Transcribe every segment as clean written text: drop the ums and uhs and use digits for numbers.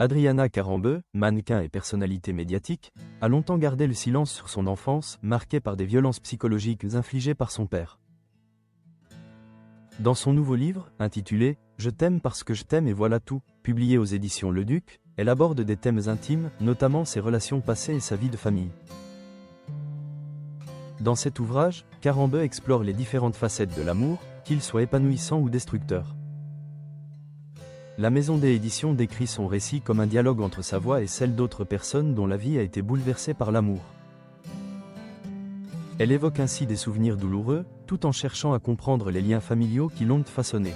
Adriana Karembeu, mannequin et personnalité médiatique, a longtemps gardé le silence sur son enfance, marquée par des violences psychologiques infligées par son père. Dans son nouveau livre, intitulé « Je t'aime parce que je t'aime et voilà tout », publié aux éditions Le Duc, elle aborde des thèmes intimes, notamment ses relations passées et sa vie de famille. Dans cet ouvrage, Karembeu explore les différentes facettes de l'amour, qu'il soit épanouissant ou destructeur. La maison des éditions décrit son récit comme un dialogue entre sa voix et celle d'autres personnes dont la vie a été bouleversée par l'amour. Elle évoque ainsi des souvenirs douloureux, tout en cherchant à comprendre les liens familiaux qui l'ont façonné.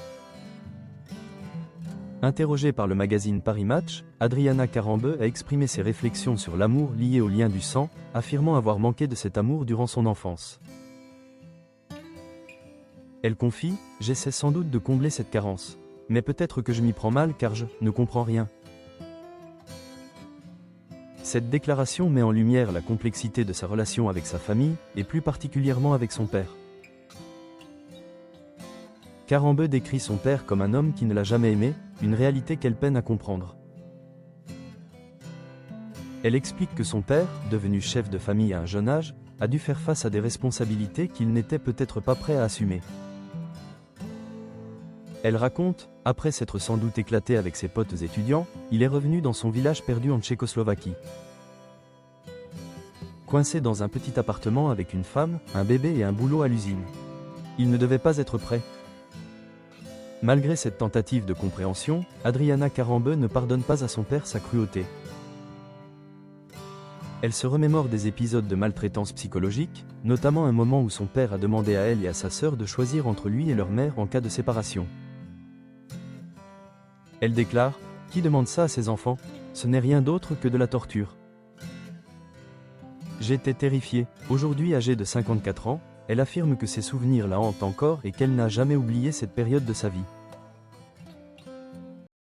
Interrogée par le magazine Paris Match, Adriana Karembeu a exprimé ses réflexions sur l'amour lié au lien du sang, affirmant avoir manqué de cet amour durant son enfance. Elle confie « J'essaie sans doute de combler cette carence. Mais peut-être que je m'y prends mal car je ne comprends rien. » Cette déclaration met en lumière la complexité de sa relation avec sa famille, et plus particulièrement avec son père. Karembeu décrit son père comme un homme qui ne l'a jamais aimé, une réalité qu'elle peine à comprendre. Elle explique que son père, devenu chef de famille à un jeune âge, a dû faire face à des responsabilités qu'il n'était peut-être pas prêt à assumer. Elle raconte, après s'être sans doute éclaté avec ses potes étudiants, il est revenu dans son village perdu en Tchécoslovaquie. Coincé dans un petit appartement avec une femme, un bébé et un boulot à l'usine. Il ne devait pas être prêt. Malgré cette tentative de compréhension, Adriana Karembeu ne pardonne pas à son père sa cruauté. Elle se remémore des épisodes de maltraitance psychologique, notamment un moment où son père a demandé à elle et à sa sœur de choisir entre lui et leur mère en cas de séparation. Elle déclare « Qui demande ça à ses enfants? Ce n'est rien d'autre que de la torture. » J'étais terrifiée. Aujourd'hui âgée de 54 ans, elle affirme que ses souvenirs la hantent encore et qu'elle n'a jamais oublié cette période de sa vie.